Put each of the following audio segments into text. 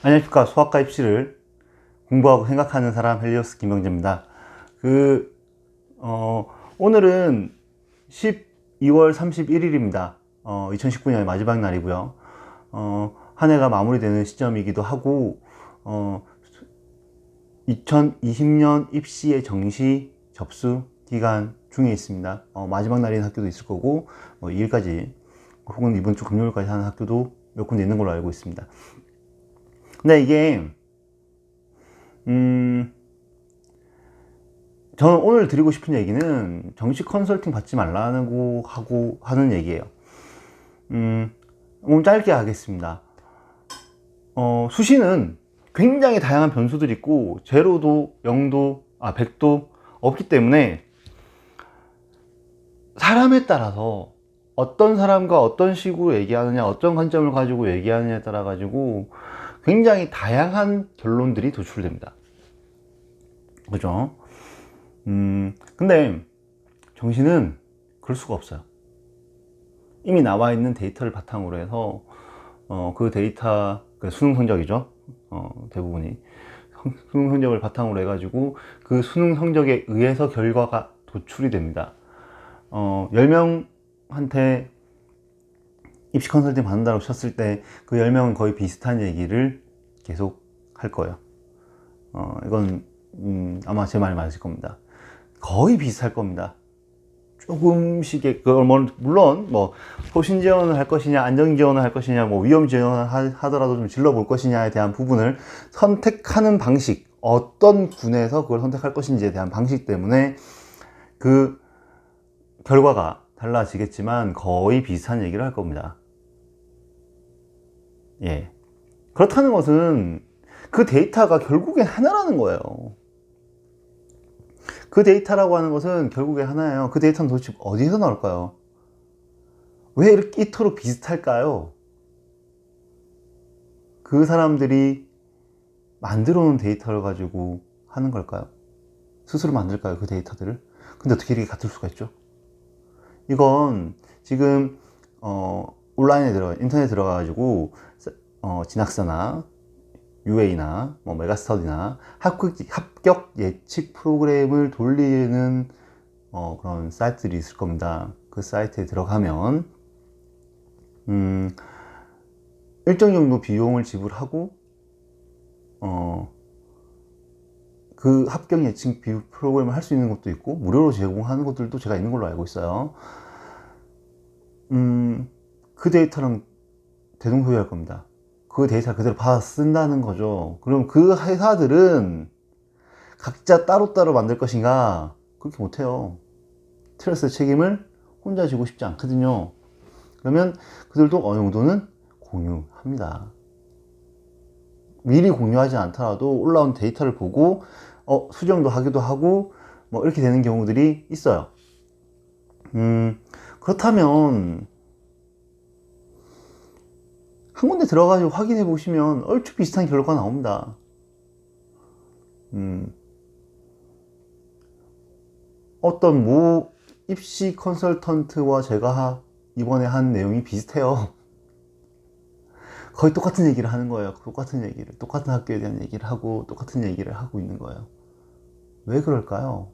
안녕하십니까. 수학과 입시를 공부하고 생각하는 사람 헬리오스 김영재입니다. 오늘은 12월 31일입니다. 2019년의 마지막 날이고요. 한 해가 마무리되는 시점이기도 하고, 2020년 입시의 정시 접수 기간 중에 있습니다. 마지막 날인 학교도 있을 거고, 2일까지, 혹은 이번 주 금요일까지 하는 학교도 몇 군데 있는 걸로 알고 있습니다. 근데 이게 저는 오늘 드리고 싶은 얘기는 정시 컨설팅 받지 말라고 하는 얘기예요. 오늘 짧게 하겠습니다. 수시는 굉장히 다양한 변수들이 있고 제로도 0도 100도 없기 때문에 사람에 따라서 어떤 사람과 어떤 식으로 얘기하느냐, 어떤 관점을 가지고 얘기하느냐에 따라 가지고 굉장히 다양한 결론들이 도출됩니다. 그죠? 근데 정시는 그럴 수가 없어요. 이미 나와 있는 데이터를 바탕으로 해서 그 데이터, 수능 성적이죠. 대부분이 수능 성적을 바탕으로 해가지고 그 수능 성적에 의해서 결과가 도출이 됩니다. 10명한테 입시 컨설팅 받는다고 쳤을 때 그 10명은 거의 비슷한 얘기를 계속 할 거예요. 이건 아마 제 말 맞을 겁니다. 거의 비슷할 겁니다. 조금씩의, 물론, 소신 지원을 할 것이냐, 안정 지원을 할 것이냐, 위험 지원을 하더라도 좀 질러볼 것이냐에 대한 부분을 선택하는 방식, 어떤 군에서 그걸 선택할 것인지에 대한 방식 때문에 그 결과가 달라지겠지만 거의 비슷한 얘기를 할 겁니다. 예. 그렇다는 것은 그 데이터가 결국엔 하나라는 거예요. 그 데이터라고 하는 것은 결국에 하나예요. 그 데이터는 도대체 어디서 나올까요? 왜 이토록 비슷할까요? 그 사람들이 만들어 놓은 데이터를 가지고 하는 걸까요? 스스로 만들까요? 그 데이터들을? 근데 어떻게 이렇게 같을 수가 있죠? 이건 지금 온라인에 인터넷에 들어가가지고 진학사나 UA나 메가스터디나 합격 예측 프로그램을 돌리는 그런 사이트들이 있을 겁니다. 그 사이트에 들어가면 일정 정도 비용을 지불하고 그 합격 예측 프로그램을 할 수 있는 것도 있고 무료로 제공하는 것들도 제가 있는 걸로 알고 있어요. 그 데이터랑 대동소이할 겁니다. 그 데이터 그대로 받아 쓴다는 거죠. 그럼 그 회사들은 각자 따로따로 만들 것인가? 그렇게 못해요. 스트레스 책임을 혼자 지고 싶지 않거든요. 그러면 그들도 어느 정도는 공유합니다. 미리 공유하지 않더라도 올라온 데이터를 보고 수정도 하기도 하고 이렇게 되는 경우들이 있어요. 그렇다면 한 군데 들어가지고 확인해 보시면 얼추 비슷한 결과가 나옵니다. 어떤 모 입시 컨설턴트와 제가 이번에 한 내용이 비슷해요. 거의 똑같은 얘기를 하는 거예요. 똑같은 얘기를, 똑같은 학교에 대한 얘기를 하고 똑같은 얘기를 하고 있는 거예요. 왜 그럴까요?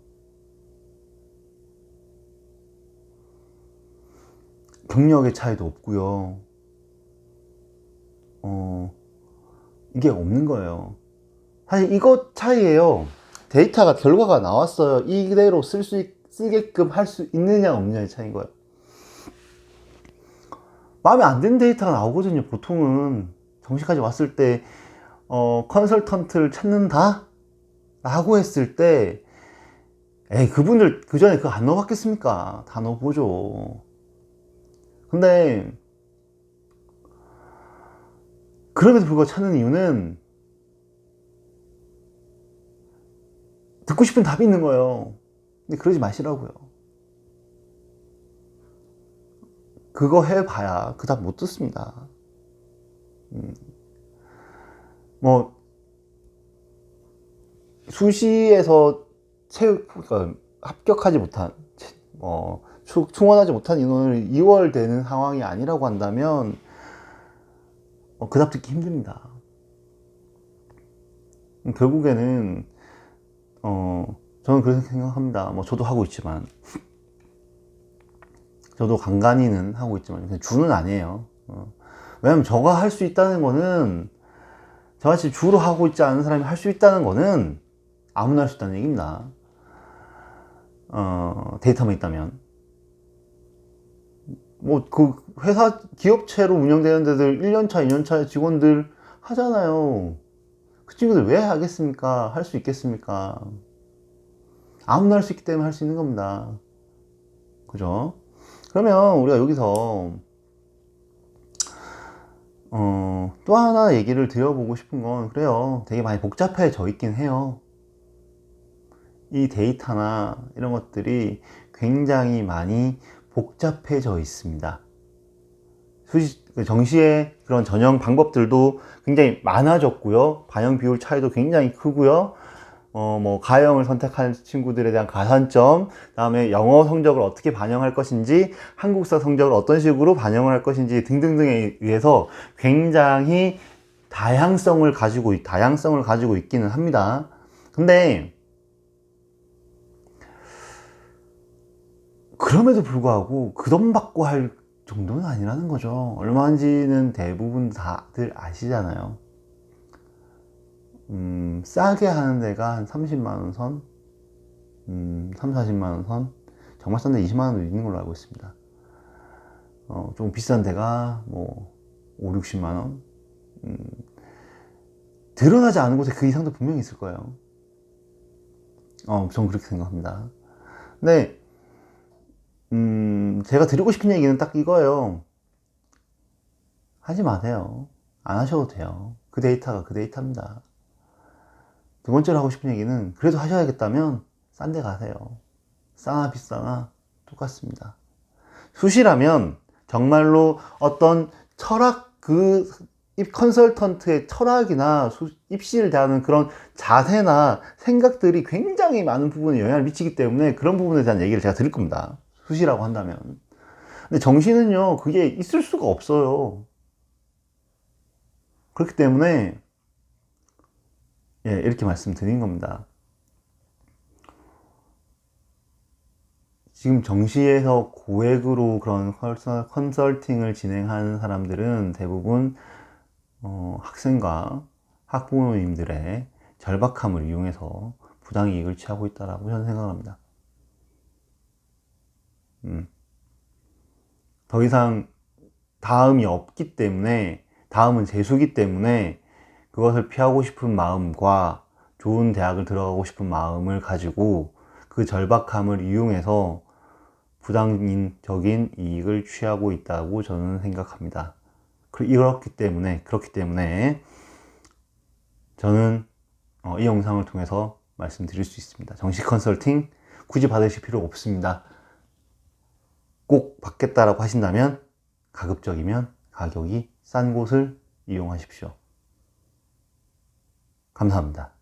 경력의 차이도 없고요. 이게 없는 거예요. 사실 이것 차이예요. 데이터가 결과가 나왔어요. 이대로 쓰게끔 할 수 있느냐 없느냐의 차이인 거예요. 마음에 안 드는 데이터가 나오거든요. 보통은 정시까지 왔을 때 컨설턴트를 찾는다 라고 했을 때 그분들 그 전에 그거 안 넣어봤겠습니까? 다 넣어보죠. 근데 그럼에도 불구하고 찾는 이유는 듣고 싶은 답이 있는 거예요. 근데 그러지 마시라고요. 그거 해봐야 그 답 못 듣습니다. 수시에서 그러니까 합격하지 못한, 충원하지 못한 인원을 2월 되는 상황이 아니라고 한다면 그 답 듣기 힘듭니다. 결국에는 저는 그렇게 생각합니다. 뭐 저도 하고 있지만, 저도 간간히는 하고 있지만 그냥 주는 아니에요. 왜냐면 저가 할 수 있다는 거는, 저같이 주로 하고 있지 않은 사람이 할 수 있다는 거는 아무나 할 수 있다는 얘기입니다. 데이터만 있다면. 뭐 그 회사 기업체로 운영되는 데들 1년차 2년차 직원들 하잖아요. 그 친구들 왜 하겠습니까? 할 수 있겠습니까? 아무나 할 수 있기 때문에 할 수 있는 겁니다. 그죠? 그러면 우리가 여기서 또 하나 얘기를 드려보고 싶은 건, 그래요, 되게 많이 복잡해져 있긴 해요. 이 데이터나 이런 것들이 굉장히 많이 복잡해져 있습니다. 정시의 그런 전형 방법들도 굉장히 많아졌고요. 반영 비율 차이도 굉장히 크고요. 뭐 가형을 선택한 친구들에 대한 가산점, 그다음에 영어 성적을 어떻게 반영할 것인지, 한국사 성적을 어떤 식으로 반영을 할 것인지 등등등에 의해서 굉장히 다양성을 가지고 있기는 합니다. 근데 그럼에도 불구하고 그 돈 받고 할 정도는 아니라는 거죠. 얼마인지는 대부분 다들 아시잖아요. 싸게 하는 데가 한 30만원 선, 3, 40만원 선, 정말 싼 데 20만원도 있는 걸로 알고 있습니다. 좀 비싼 데가 뭐 5, 60만원. 드러나지 않은 곳에 그 이상도 분명히 있을 거예요. 저는 그렇게 생각합니다. 근데 제가 드리고 싶은 얘기는 딱 이거예요. 하지 마세요. 안 하셔도 돼요. 그 데이터가 그 데이터입니다. 두 번째로 하고 싶은 얘기는, 그래도 하셔야겠다면 싼 데 가세요. 싸나 비싸나 똑같습니다. 수시라면 정말로 어떤 철학, 그 컨설턴트의 철학이나 입시를 대하는 그런 자세나 생각들이 굉장히 많은 부분에 영향을 미치기 때문에 그런 부분에 대한 얘기를 제가 드릴 겁니다. 수시라고 한다면. 근데 정시는요, 그게 있을 수가 없어요. 그렇기 때문에 이렇게 말씀드린 겁니다. 지금 정시에서 고액으로 그런 컨설팅을 진행하는 사람들은 대부분 학생과 학부모님들의 절박함을 이용해서 부당이익을 취하고 있다고 저는 생각합니다. 더 이상 다음이 없기 때문에, 다음은 재수기 때문에 그것을 피하고 싶은 마음과 좋은 대학을 들어가고 싶은 마음을 가지고 그 절박함을 이용해서 부당적인 이익을 취하고 있다고 저는 생각합니다. 그렇기 때문에 저는 이 영상을 통해서 말씀드릴 수 있습니다. 정시 컨설팅 굳이 받으실 필요 없습니다. 꼭 받겠다라고 하신다면, 가급적이면 가격이 싼 곳을 이용하십시오. 감사합니다.